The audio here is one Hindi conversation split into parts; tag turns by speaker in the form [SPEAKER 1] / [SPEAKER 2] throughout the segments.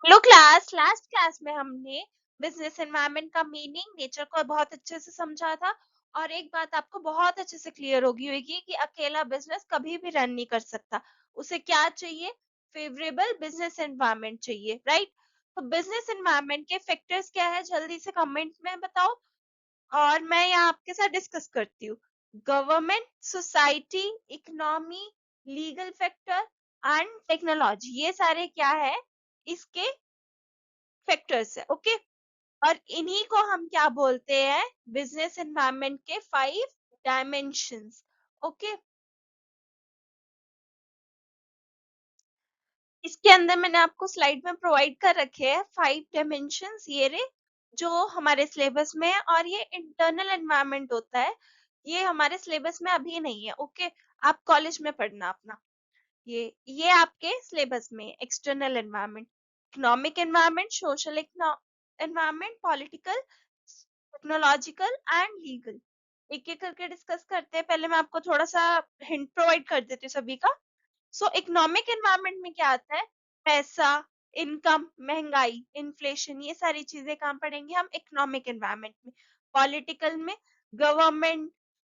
[SPEAKER 1] हेलो क्लास, लास्ट क्लास में हमने बिजनेस एनवायरनमेंट का मीनिंग, नेचर को बहुत अच्छे से समझा था। और एक बात आपको बहुत अच्छे से क्लियर होगी होगी कि अकेला बिजनेस कभी भी रन नहीं कर सकता। उसे क्या चाहिए? फेवरेबल बिजनेस एनवायरनमेंट चाहिए, राइट? तो बिजनेस एनवायरनमेंट के फैक्टर्स क्या है, जल्दी से कमेंट में बताओ और मैं यहाँ आपके साथ डिस्कस करती हूँ। Government, society, economy, legal factor and technology, ये सारे क्या है, इसके फैक्टर्स है। ओके, और इन्हीं को हम क्या बोलते हैं? बिजनेस एनवायरनमेंट के 5 डायमेंशंस। ओके, इसके अंदर मैंने आपको स्लाइड में प्रोवाइड कर रखे हैं 5 डायमेंशंस, ये रे जो हमारे सिलेबस में है। और ये इंटरनल एनवायरनमेंट होता है, ये हमारे सिलेबस में अभी नहीं है। ओके, आप कॉलेज में पढ़ना अपना। ये आपके सिलेबस में external environment, economic environment, social environment, political, technological and legal. एक एक करके डिस्कस करते हैं। पहले मैं आपको थोड़ा सा हिंट प्रोवाइड कर देती हूँ सभी का। सो इकोनॉमिक एनवायरनमेंट में क्या आता है? पैसा, इनकम, महंगाई, इन्फ्लेशन, ये सारी चीजें कहाँ पढ़ेंगे हम? इकोनॉमिक एनवायरनमेंट में। पॉलिटिकल में गवर्नमेंट,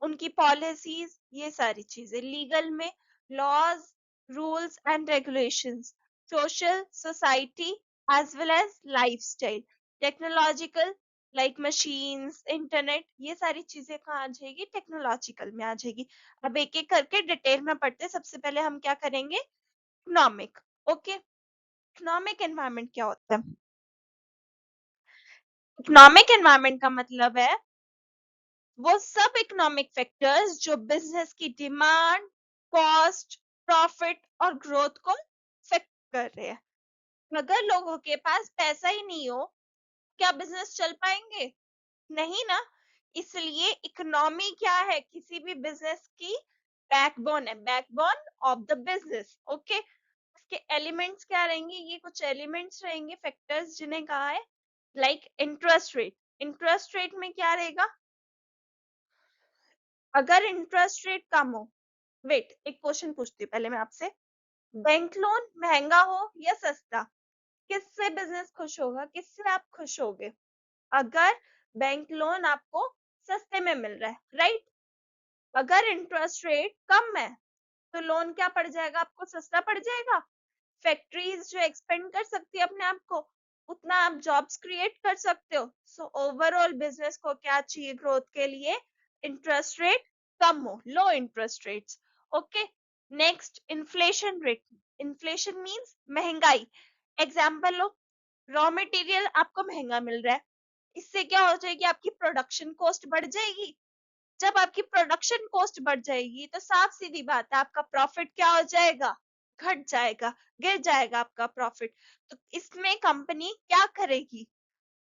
[SPEAKER 1] उनकी पॉलिसीज, ये सारी चीजें। लीगल में laws, rules and regulations. Social, society as well as lifestyle. Technological like machines, internet, ये सारी चीजें कहाँ आ जाएगी? टेक्नोलॉजिकल में आ जाएगी। अब एक एक करके डिटेल में पढ़ते हैं। सबसे पहले हम क्या करेंगे? इकोनॉमिक। ओके, इकोनॉमिक एनवायरनमेंट क्या होता है? इकोनॉमिक एनवायरनमेंट का मतलब है वो सब इकोनॉमिक फैक्टर्स जो बिजनेस की डिमांड, कॉस्ट, प्रॉफिट और ग्रोथ को इफेक्ट कर रहे हैं। अगर लोगों के पास पैसा ही नहीं हो, क्या बिजनेस चल पाएंगे? नहीं ना। इसलिए इकोनॉमी क्या है? किसी भी बिजनेस की बैकबोन है, backbone of the business. Okay, इसके एलिमेंट्स क्या रहेंगे? ये कुछ एलिमेंट्स रहेंगे, फैक्टर्स, जिन्हें कहा है like interest rate. Interest rate में क्या रहेगा? अगर इंटरेस्ट रेट कम हो, वेट, एक क्वेश्चन पूछती हूँ पहले मैं आपसे। बैंक लोन महंगा हो या सस्ता, किससे बिजनेस खुश होगा? किससे आप खुश होगे? अगर बैंक लोन आपको सस्ते में मिल रहा है, राइट? अगर इंटरेस्ट रेट कम है तो लोन क्या पड़ जाएगा आपको? सस्ता पड़ जाएगा। फैक्ट्रीज जो एक्सपेंड कर सकती है अपने आप को, उतना आप जॉब्स क्रिएट कर सकते हो। सो ओवरऑल बिजनेस को क्या चाहिए ग्रोथ के लिए? इंटरेस्ट रेट कम हो, लो interest rates. Okay, next, inflation rate. Inflation means महंगाई। एग्जांपल लो, रॉ मटेरियल आपको महंगा मिल रहा है, इससे क्या हो जाएगी? आपकी प्रोडक्शन कॉस्ट बढ़ जाएगी। जब आपकी प्रोडक्शन कॉस्ट बढ़ जाएगी तो साफ सीधी बात है, आपका प्रॉफिट क्या हो जाएगा? घट जाएगा, गिर जाएगा आपका प्रॉफिट। तो इसमें कंपनी क्या करेगी?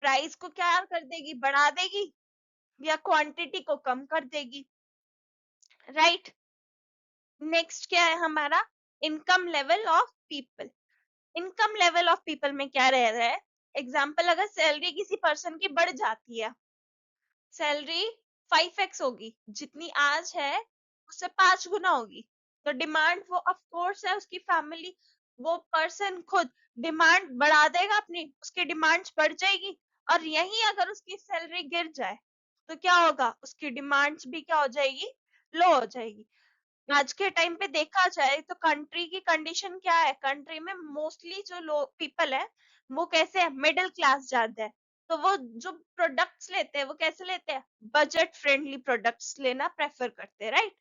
[SPEAKER 1] प्राइस को क्या कर देगी? बढ़ा देगी या क्वांटिटी को कम कर देगी, राइट? नेक्स्ट क्या है हमारा? Income level of people. Income level of people में क्या रह रहा है? एग्जाम्पल, अगर सैलरी किसी पर्सन की बढ़ जाती है, सैलरी 5x होगी, जितनी आज है उससे 5 गुना होगी, तो डिमांड, वो ऑफ कोर्स है उसकी फैमिली, वो पर्सन खुद डिमांड बढ़ा देगा अपनी, उसकी डिमांड्स बढ़ जाएगी। और यही अगर उसकी सैलरी गिर जाए तो क्या होगा? उसकी डिमांड्स भी क्या हो जाएगी? लो हो जाएगी। आज के टाइम पे देखा जाए तो कंट्री की कंडीशन क्या है? कंट्री में मोस्टली जो लोग पीपल है वो कैसे है? मिडिल क्लास ज्यादा है। तो वो जो प्रोडक्ट्स लेते हैं वो कैसे लेते हैं? बजट फ्रेंडली प्रोडक्ट्स लेना प्रेफर करते हैं, राइट?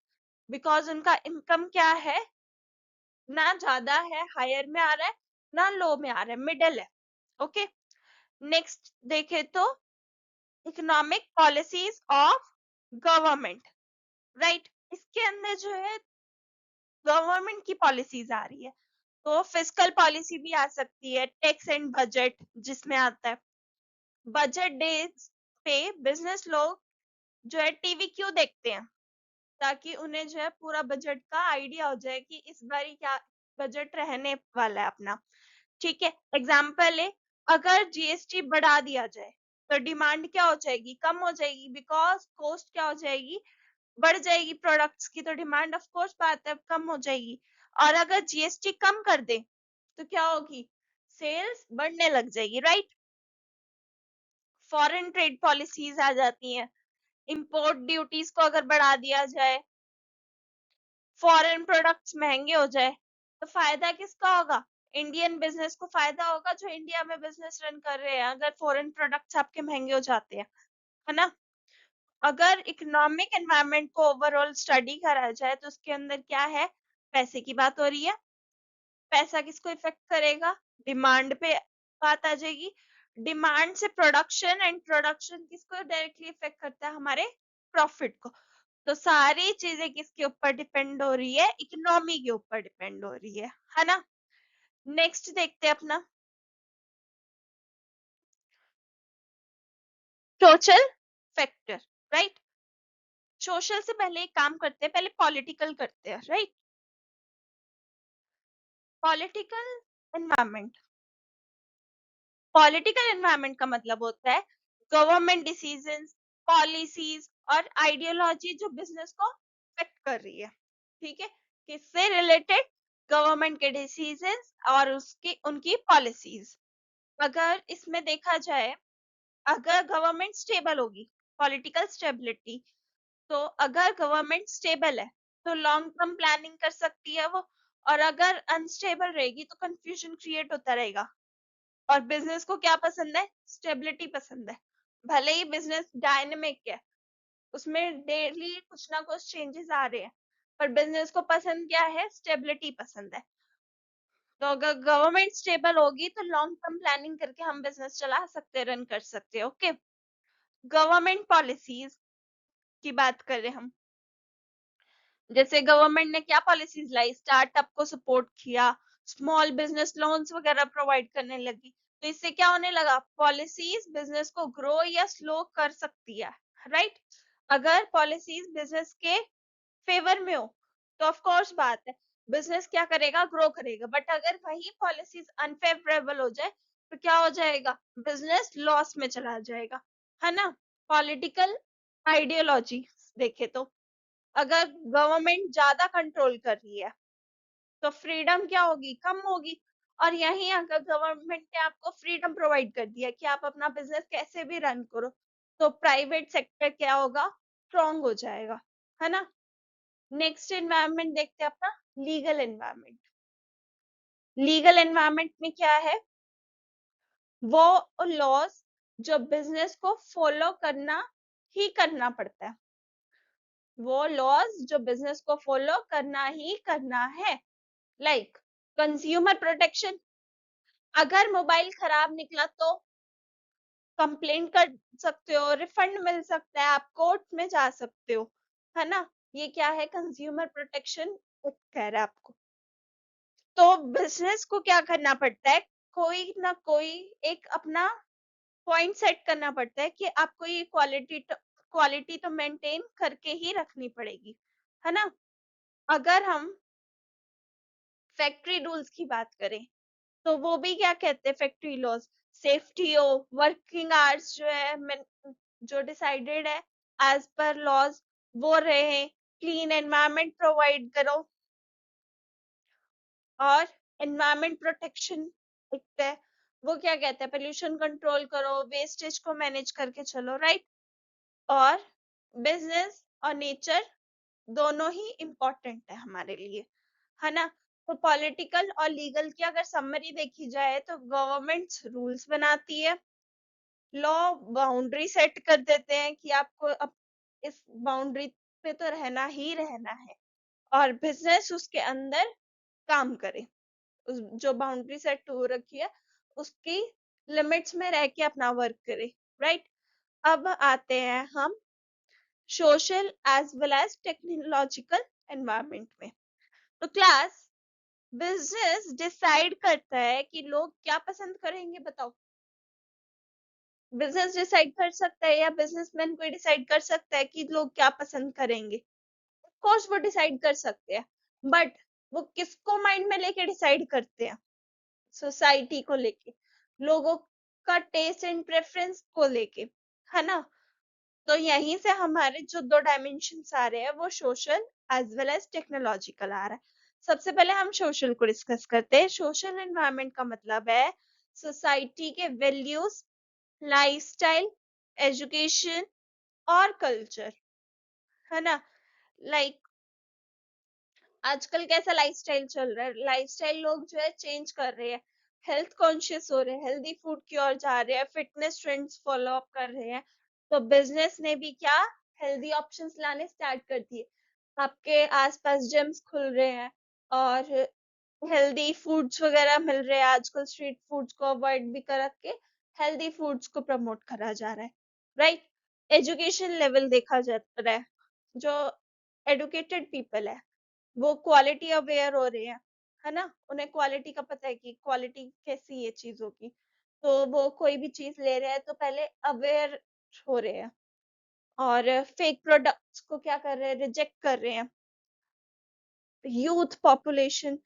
[SPEAKER 1] बिकॉज उनका इनकम क्या है? ना ज्यादा है हायर में आ रहा है, ना लो में आ रहा है, मिडिल है। ओके, नेक्स्ट देखे तो economic policies of government, right? इसके अंदर जो है गवर्नमेंट की पॉलिसीज आ रही है, तो फिस्कल पॉलिसी भी आ सकती है, टैक्स एंड बजट जिसमें आता है। बजट डेज पे बिजनेस लोग जो है टीवी क्यों देखते हैं? ताकि उन्हें जो है पूरा बजट का आइडिया हो जाए कि इस बारी क्या बजट रहने वाला है अपना। ठीक है, एग्जाम्पल है, अगर जीएसटी बढ़ा दिया जाए तो डिमांड क्या हो जाएगी? कम हो जाएगी, बिकॉज कॉस्ट क्या हो जाएगी? बढ़ जाएगी प्रोडक्ट्स की, तो डिमांड ऑफ कोर्स बात है कम हो जाएगी। और अगर जीएसटी कम कर दे तो क्या होगी? सेल्स बढ़ने लग जाएगी, राइट। फॉरेन ट्रेड पॉलिसीज आ जाती हैं, इंपोर्ट ड्यूटीज को अगर बढ़ा दिया जाए, फॉरेन प्रोडक्ट्स महंगे हो जाए, तो फायदा किसका होगा? इंडियन बिजनेस को फायदा होगा जो इंडिया में बिजनेस रन कर रहे हैं, अगर फॉरेन प्रोडक्ट्स आपके महंगे हो जाते हैं, है ना। अगर इकोनॉमिक एनवायरनमेंट को ओवरऑल स्टडी करा जाए तो उसके अंदर क्या है? पैसे की बात हो रही है। पैसा किसको इफेक्ट करेगा? डिमांड पे बात आ जाएगी। डिमांड से प्रोडक्शन, एंड प्रोडक्शन किसको डायरेक्टली इफेक्ट करता है? हमारे प्रॉफिट को। तो सारी चीजें किसके ऊपर डिपेंड हो रही है? इकोनॉमी के ऊपर डिपेंड हो रही है ना। नेक्स्ट देखते हैं अपना सोशल फैक्टर, राइट। सोशल से पहले एक काम करते हैं, पहले पॉलिटिकल करते हैं, right. Political environment, political environment का मतलब होता है गवर्नमेंट डिसीजंस, पॉलिसीज और आइडियोलॉजी जो बिजनेस को अफेक्ट कर रही है, ठीक है। किससे रिलेटेड? गवर्नमेंट के डिसीजंस और उसकी उनकी पॉलिसीज। अगर इसमें देखा जाए, अगर गवर्नमेंट स्टेबल होगी, पॉलिटिकल स्टेबिलिटी, तो अगर गवर्नमेंट स्टेबल है तो लॉन्ग टर्म प्लानिंग कर सकती है वो, और अगर अनस्टेबल रहेगी तो कंफ्यूजन क्रिएट होता रहेगा। और बिजनेस को क्या पसंद है? स्टेबिलिटी पसंद है। भले ही बिजनेस डायनेमिक है, उसमें डेली कुछ ना कुछ चेंजेस आ रहे हैं, पर बिजनेस को पसंद क्या है? स्टेबिलिटी पसंद है। तो अगर गवर्नमेंट स्टेबल होगी तो लॉन्ग टर्म प्लानिंग करके हम बिजनेस चला सकते हैं, रन कर सकते हैं, ओके। गवर्नमेंट पॉलिसीज की बात कर रहे हैं हम। जैसे गवर्नमेंट ने क्या पॉलिसीज लाई? स्टार्टअप को सपोर्ट किया, स्मॉल बिजनेस लोन्स वगैरह प्रोवाइड करने लगी। तो इससे क्या होने लगा? पॉलिसीज बिजनेस को ग्रो या स्लो कर सकती है, राइट। अगर पॉलिसीज बिजनेस के फेवर में हो तो ऑफ कोर्स बात है, बिजनेस क्या करेगा? ग्रो करेगा। बट अगर वही पॉलिसीज अनफेवरेबल हो जाए तो क्या हो जाएगा? बिजनेस लॉस में चला जाएगा, है ना। पॉलिटिकल आइडियोलॉजी देखे तो, अगर गवर्नमेंट ज्यादा कंट्रोल कर रही है तो फ्रीडम क्या होगी? कम होगी। और यही अगर गवर्नमेंट ने आपको फ्रीडम प्रोवाइड कर दिया कि आप अपना बिजनेस कैसे भी रन करो, तो प्राइवेट सेक्टर क्या होगा? स्ट्रॉन्ग हो जाएगा, है ना। नेक्स्ट एनवायरनमेंट देखते हैं अपना लीगल एनवायरनमेंट। लीगल एनवायरनमेंट में क्या है? वो लॉज जो बिजनेस को फॉलो करना ही करना पड़ता है, वो लॉज जो बिजनेस को फॉलो करना ही करना है। लाइक कंज्यूमर प्रोटेक्शन, अगर मोबाइल खराब निकला तो कंप्लेंट कर सकते हो, रिफंड मिल सकता है, आप कोर्ट में जा सकते हो, है ना। ये क्या है? कंज्यूमर प्रोटेक्शन कह रहा है आपको। तो बिजनेस को क्या करना पड़ता है? कोई ना कोई एक अपना पॉइंट सेट करना पड़ता है कि आपको ये क्वालिटी तो मेंटेन करके ही रखनी पड़ेगी, है ना। अगर हम फैक्ट्री रूल्स की बात करें तो वो भी क्या कहते हैं? फैक्ट्री लॉज, सेफ्टी हो, वर्किंग आवर्स जो है जो डिसाइडेड है एज पर लॉज वो रहे, क्लीन एनवायरनमेंट प्रोवाइड करो, और एनवायरनमेंट प्रोटेक्शन एक है, वो क्या कहते हैं? पोल्यूशन कंट्रोल करो, वेस्टेज को मैनेज करके चलो, राइट। और बिजनेस और नेचर दोनों ही इम्पोर्टेंट है हमारे लिए, है ना। तो पॉलिटिकल और लीगल की अगर समरी देखी जाए तो गवर्नमेंट रूल्स बनाती है, लॉ बाउंड्री सेट कर देते हैं कि आपको अब इस बाउंड्री पे तो रहना ही रहना है, और बिजनेस उसके अंदर काम करे, जो बाउंड्री सेट हो रखी है उसकी लिमिट्स में रह के अपना वर्क करे, राइट। अब आते हैं हम social as well as technological environment में। तो क्लास, बिजनेस डिसाइड करता है कि लोग क्या पसंद करेंगे, बताओ। बिजनेस डिसाइड कर सकता है या बिजनेसमैन कोई डिसाइड कर सकता है कि लोग क्या पसंद करेंगे? ऑफ कोर्स वो डिसाइड कर सकते हैं, बट वो किसको माइंड में लेके डिसाइड करते हैं? सोसाइटी को लेके, लोगों का टेस्ट एंड प्रेफरेंस को लेके, है ना। तो यहीं से हमारे जो दो डायमेंशन आ रहे हैं वो social as well as technological आ रहा है। सबसे पहले हम सोशल को डिस्कस करते हैं। सोशल एनवायरनमेंट का मतलब है सोसाइटी के वैल्यूज, लाइफस्टाइल, एजुकेशन और कल्चर, है ना। लाइक आजकल कैसा लाइफस्टाइल चल रहा है, लाइफस्टाइल लोग जो है चेंज कर रहे हैं, हेल्थ कॉन्शियस हो रहे हैं, हेल्दी फूड की ओर जा रहे हैं, फिटनेस ट्रेंड्स फॉलो अप कर रहे हैं। तो बिजनेस ने भी क्या हेल्दी ऑप्शंस लाने स्टार्ट कर दिए। आपके आसपास जिम्स खुल रहे हैं और हेल्दी फूड्स वगैरह मिल रहे हैं। आजकल स्ट्रीट फूड्स को अवॉइड भी कर के हेल्दी फूड्स को प्रमोट करा जा रहा है, राइट। एजुकेशन लेवल देखा जा रहा है, जो एडुकेटेड पीपल है वो क्वालिटी अवेयर हो रहे हैं, है ना। उन्हें क्वालिटी का पता है कि क्वालिटी कैसी है चीजों की। तो वो कोई भी चीज ले रहे हैं तो पहले अवेयर हो रहे हैं और फेक प्रोडक्ट्स को क्या कर रहे हैं, रिजेक्ट कर रहे हैं। यूथ पॉपुलेशन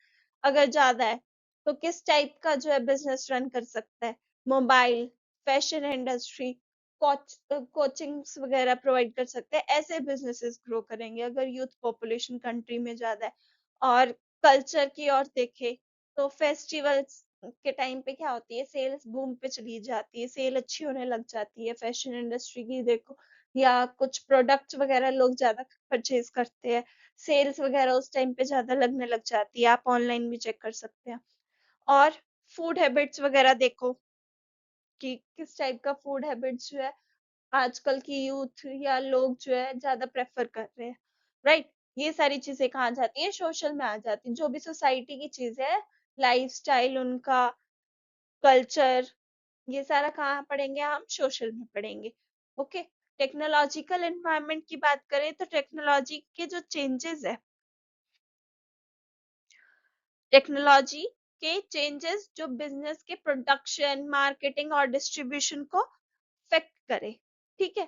[SPEAKER 1] अगर ज्यादा है तो किस टाइप का जो है बिजनेस रन कर सकता है, मोबाइल, फैशन इंडस्ट्री, कोचिंग्स वगैरह प्रोवाइड कर सकते हैं। ऐसे बिजनेसेस ग्रो करेंगे अगर यूथ पॉपुलेशन कंट्री में ज्यादा है। और कल्चर की ओर देखे तो फेस्टिवल्स के टाइम पे क्या होती है, सेल्स बूम पे चली जाती है, सेल अच्छी होने लग जाती है। फैशन इंडस्ट्री की देखो, या कुछ प्रोडक्ट्स वगैरह लोग ज्यादा परचेज करते हैं, सेल्स वगैरह उस टाइम पे ज्यादा लगने लग जाती है। आप ऑनलाइन भी चेक कर सकते हैं। और फूड हैबिट्स वगैरह देखो कि किस टाइप का फूड हैबिट्स जो है आजकल की यूथ या लोग जो है ज्यादा प्रेफर कर रहे हैं, राइट। ये सारी चीजें कहाँ जाती है, सोशल में आ जाती है। जो भी सोसाइटी की चीज है, लाइफस्टाइल उनका, कल्चर, ये सारा कहाँ पढ़ेंगे, हम सोशल में पढ़ेंगे। ओके। टेक्नोलॉजिकल एनवायरनमेंट की बात करें तो टेक्नोलॉजी के जो चेंजेस है, टेक्नोलॉजी के चेंजेस जो बिजनेस के प्रोडक्शन, मार्केटिंग और डिस्ट्रीब्यूशन को अफेक्ट करे, ठीक है।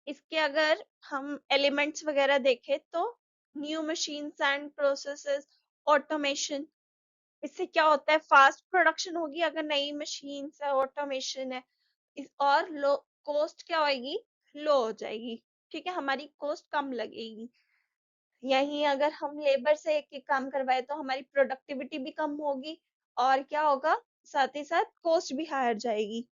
[SPEAKER 1] इसके अगर हम एलिमेंट्स वगैरह देखें तो new machines and processes, automation. इससे क्या होता है, फास्ट प्रोडक्शन होगी अगर नई मशीन्स है, ऑटोमेशन है। और लो कॉस्ट क्या होगी, लो हो जाएगी, ठीक है, हमारी कॉस्ट कम लगेगी। यहीं अगर हम लेबर से एक एक काम करवाए तो हमारी प्रोडक्टिविटी भी कम होगी, और क्या होगा, साथ ही साथ कॉस्ट भी हायर जाएगी।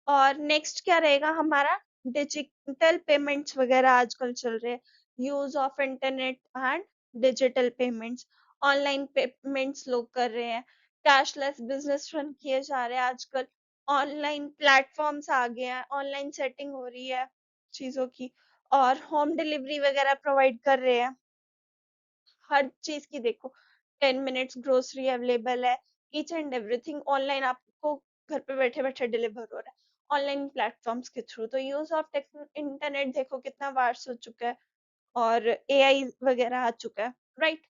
[SPEAKER 1] और नेक्स्ट क्या रहेगा हमारा, डिजिटल पेमेंट्स वगैरह आजकल चल रहे हैं, use of internet and digital payments. Online payments लोग कर रहे हैं, कैशलेस बिजनेस रन किए जा रहे हैं आजकल। ऑनलाइन प्लेटफॉर्म्स आ गए हैं, ऑनलाइन सेटिंग हो रही है चीजों की, और होम डिलीवरी वगैरह प्रोवाइड कर रहे हैं। हर चीज की देखो, 10 मिनट्स ग्रोसरी अवेलेबल है, ईच एंड एवरीथिंग ऑनलाइन आपको घर पे बैठे बैठे डिलीवर हो रहा है ऑनलाइन प्लेटफॉर्म्स के थ्रू। तो यूज ऑफ इंटरनेट देखो कितना वार्स हो चुका है, और एआई वगैरह आ चुका है, राइट।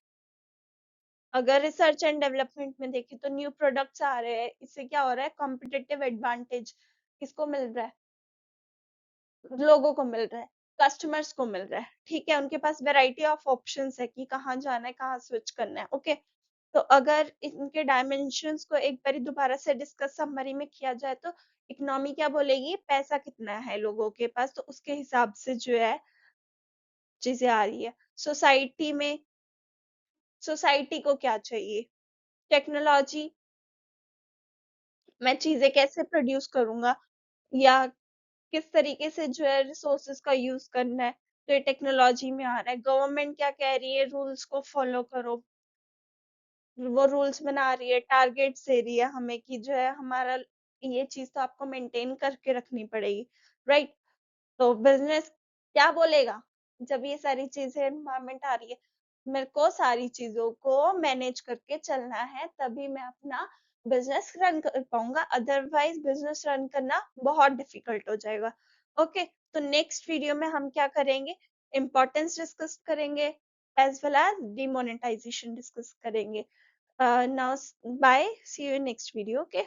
[SPEAKER 1] अगर रिसर्च एंड डेवलपमेंट में देखें तो न्यू प्रोडक्ट्स आ रहे हैं, इससे क्या हो रहा है, कॉम्पिटिटिव एडवांटेज किसको मिल रहा है, लोगों को मिल रहा है, कस्टमर्स को मिल रहा है, ठीक है। उनके पास वैरायटी ऑफ ऑप्शंस है कि कहाँ जाना है, कहाँ स्विच करना है, ओके। तो अगर इनके डायमेंशंस को एक बारी दोबारा से डिस्कस समरी में किया जाए तो इकोनॉमी क्या बोलेगी, पैसा कितना है लोगों के पास, तो उसके हिसाब से जो है चीजें आ रही है। सोसाइटी में, सोसाइटी को क्या चाहिए, टेक्नोलॉजी, मैं चीजें कैसे प्रोड्यूस करूंगा, या किस तरीके से जो है रिसोर्सेज का यूज करना है, तो ये टेक्नोलॉजी में आ रहा है। गवर्नमेंट क्या कह रही है, रूल्स को फॉलो करो, वो रूल्स बना रही है, टारगेट्स दे रही है हमें कि जो है हमारा ये चीज तो आपको मेंटेन करके रखनी पड़ेगी, राइट। तो बिजनेस क्या बोलेगा, जब ये सारी चीजें एनवायरमेंट आ रही है, मेरे को सारी चीजों को मैनेज करके चलना है, तभी मैं अपना बिजनेस रन कर पाऊंगा, अदरवाइज बिजनेस रन करना बहुत डिफिकल्ट हो जाएगा। ओके। तो नेक्स्ट वीडियो में हम क्या करेंगे, इम्पोर्टेंस डिस्कस करेंगे, as well as demonetization discuss करेंगे। Now, bye. See you in next video. Okay.